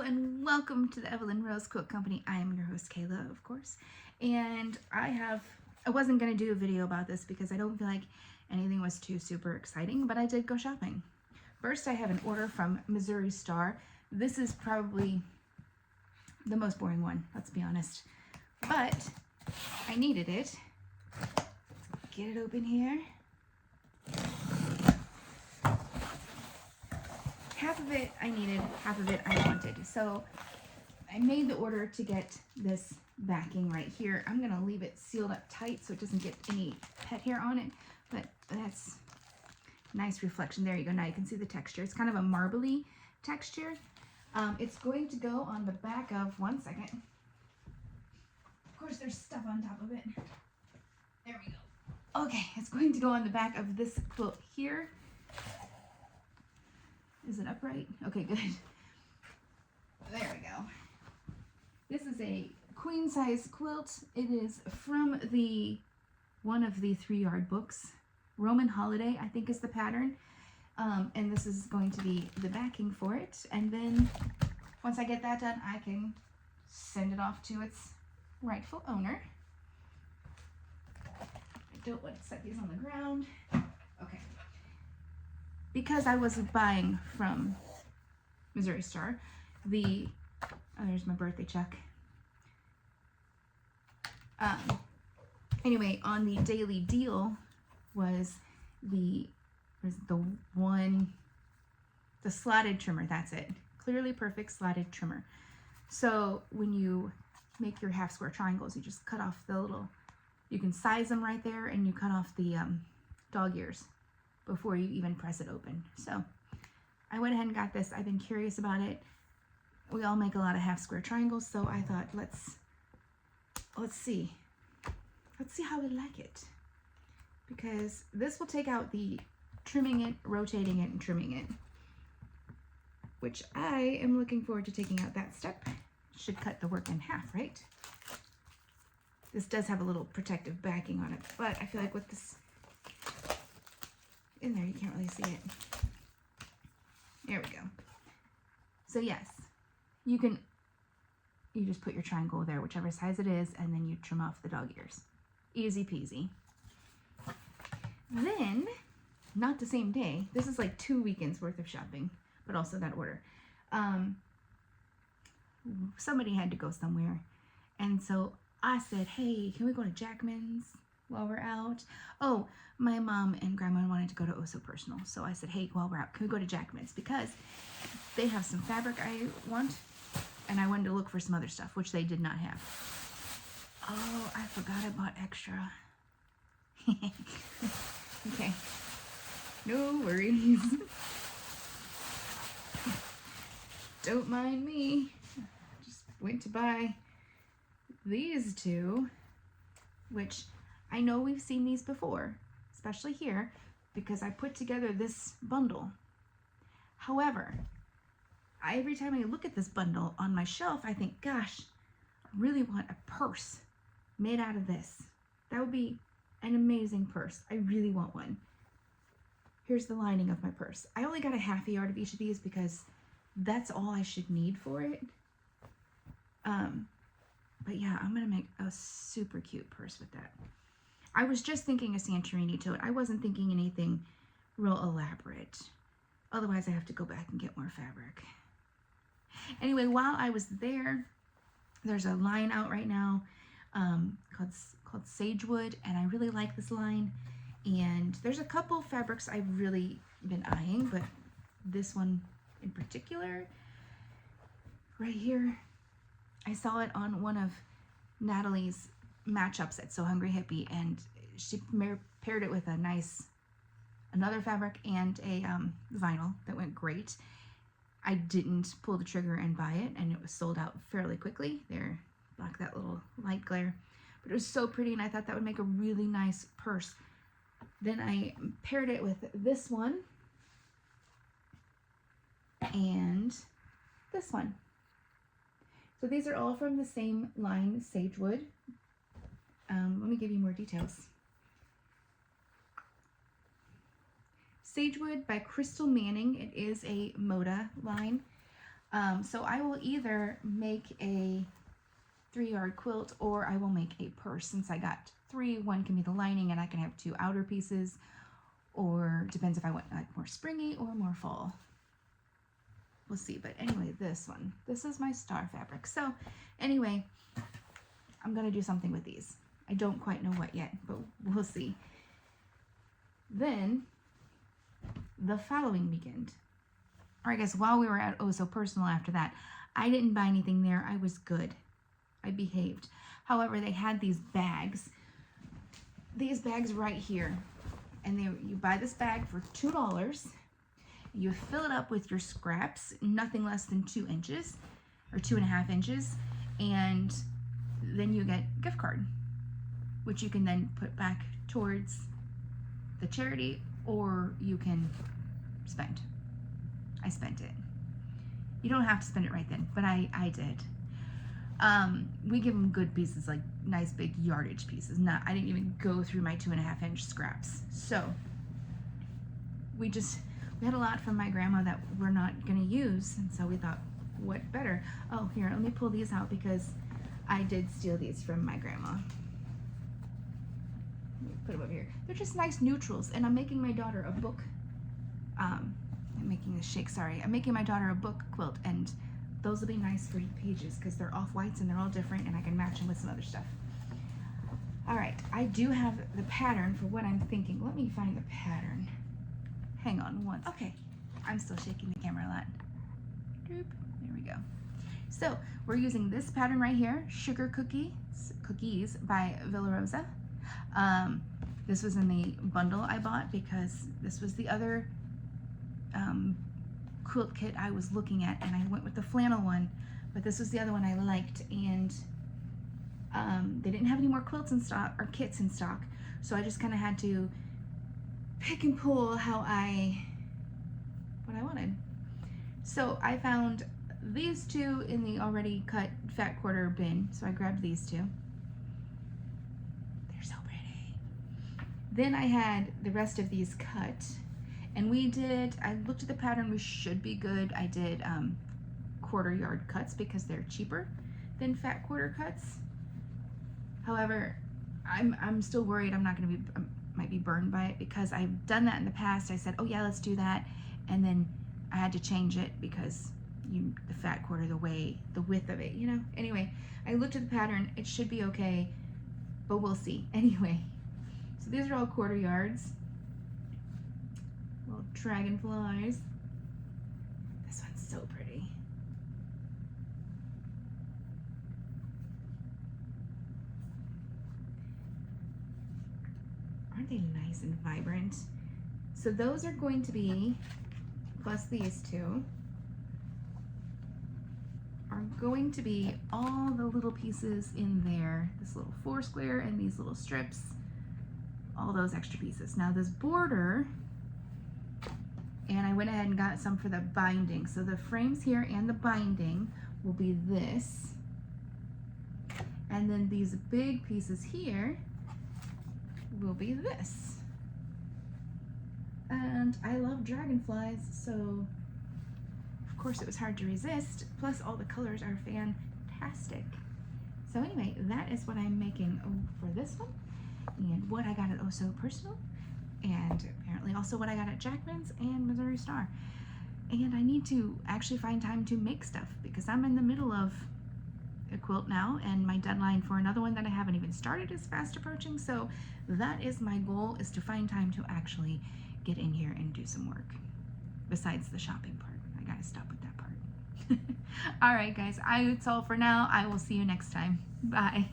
and welcome to the Evelyn Rose Quilt Company. I am your host Kayla, of course, and I wasn't going to do a video about this because I don't feel like anything was too super exciting, but I did go shopping. First, I have an order from Missouri Star. This is probably the most boring one, let's be honest, but I needed it. Let's get it open here. Half of it I needed, half of it I wanted. So I made the order to get this backing right here. I'm gonna leave it sealed up tight so it doesn't get any pet hair on it, but that's nice reflection. There you go. Now you can see the texture. It's kind of a marbly texture. It's going to go on the back of, one second. Of course there's stuff on top of it. There we go. Okay, it's going to go on the back of this quilt here. Is it upright? Okay, good. There we go. This is a queen size quilt. It is from one of the 3-yard books. Roman Holiday, I think, is the pattern. And this is going to be the backing for it. And then once I get that done, I can send it off to its rightful owner. I don't want to set these on the ground. Okay. Because I was buying from Missouri Star, oh, there's my birthday check. Anyway, on the daily deal was the slotted trimmer. That's it. Clearly Perfect slotted trimmer. So when you make your half square triangles, you just cut off you can size them right there, and you cut off the dog ears before you even press it open. So I went ahead and got this. I've been curious about it. We all make a lot of half square triangles, so I thought let's see how we like it, because this will take out the trimming it, rotating it, and trimming it, which I am looking forward to taking out that step. Should cut the work in half, right? This does have a little protective backing on it, but I feel like with this in there, you can't really see it. There we go. So yes, you just put your triangle there, whichever size it is, and then you trim off the dog ears. Easy peasy. Then, not the same day, this is like 2 weekends worth of shopping, but also that order. Somebody had to go somewhere, and so I said, hey, can we go to Jackman's while we're out? Oh, my mom and grandma wanted to go to O'SewPersonal, so I said, hey, while we're out, can we go to Jackman's, because they have some fabric I want, and I wanted to look for some other stuff, which they did not have. Oh, I forgot I bought extra. Okay, no worries. Don't mind me. Just went to buy these two, which I know we've seen these before, especially here, because I put together this bundle. However, every time I look at this bundle on my shelf, I think, gosh, I really want a purse made out of this. That would be an amazing purse. I really want one. Here's the lining of my purse. I only got a half a yard of each of these because that's all I should need for it. But yeah, I'm gonna make a super cute purse with that. I was just thinking a Santorini tote. I wasn't thinking anything real elaborate. Otherwise, I have to go back and get more fabric. Anyway, while I was there, there's a line out right now called Sagewood, and I really like this line. And there's a couple fabrics I've really been eyeing, but this one in particular, right here, I saw it on one of Natalie's matchups at So Hungry Hippie, and she paired it with another fabric and a vinyl that went great. I didn't pull the trigger and buy it, and it was sold out fairly quickly. There, block that little light glare. But it was so pretty, and I thought that would make a really nice purse. Then I paired it with this one and this one. So these are all from the same line, Sagewood. Let me give you more details. Sagewood by Crystal Manning. It is a Moda line. So I will either make a 3-yard quilt or I will make a purse. Since I got 3, one can be the lining and I can have 2 outer pieces, or depends if I want like more springy or more fall. We'll see. But anyway, this is my star fabric. So anyway, I'm gonna do something with these. I don't quite know what yet, but we'll see. Then the following weekend, or I guess while we were at OHSoPersonal after that, I didn't buy anything there. I was good. I behaved. However, they had these bags right here, and you buy this bag for $2. You fill it up with your scraps, nothing less than 2 inches or 2.5 inches, and then you get a gift card, which you can then put back towards the charity, or you can spend. I spent it. You don't have to spend it right then, but I did. We give them good pieces, like nice big yardage pieces. I didn't even go through my 2.5 inch scraps. So we had a lot from my grandma that we're not gonna use, and so we thought, what better? Oh, here, let me pull these out because I did steal these from my grandma. Let me put them over here. They're just nice neutrals, and I'm making my daughter a book. I'm making my daughter a book quilt, and those will be nice for pages because they're off whites and they're all different, and I can match them with some other stuff. All right, I do have the pattern for what I'm thinking. Let me find the pattern. Hang on one. Okay, I'm still shaking the camera a lot. Doop. There we go. So we're using this pattern right here, Sugar Cookies by Villa Rosa. This was in the bundle I bought because this was the other quilt kit I was looking at, and I went with the flannel one, but this was the other one I liked, and they didn't have any more quilts in stock or kits in stock, so I just kind of had to pick and pull what I wanted. So I found these 2 in the already cut fat quarter bin, so I grabbed these 2. They're so pretty. Then I had the rest of these cut, and I looked at the pattern, we should be good. I did 1/4 yard cuts because they're cheaper than fat quarter cuts. However, I'm still worried I'm not going to be, might be burned by it because I've done that in the past. I said, oh yeah, let's do that, and then I had to change it because the fat quarter, the width of it, Anyway, I looked at the pattern, it should be okay, but we'll see. Anyway, so these are all 1/4 yards. Little dragonflies. This one's so pretty. Aren't they nice and vibrant? So those are going to be, plus these 2, are going to be all the little pieces in there. This little 4 square and these little strips, all those extra pieces. Now this border, and I went ahead and got some for the binding. So the frames here and the binding will be this. And then these big pieces here will be this. And I love dragonflies, so of course it was hard to resist. Plus all the colors are fantastic. So anyway, that is what I'm making for this one, and what I got at OHSoPersonal, and apparently also what I got at Jackman's and Missouri Star. And I need to actually find time to make stuff because I'm in the middle of a quilt now, and my deadline for another one that I haven't even started is fast approaching. So that is my goal, is to find time to actually get in here and do some work besides the shopping part. I gotta stop with that part. All right guys, that's all for now. I will see you next time. Bye.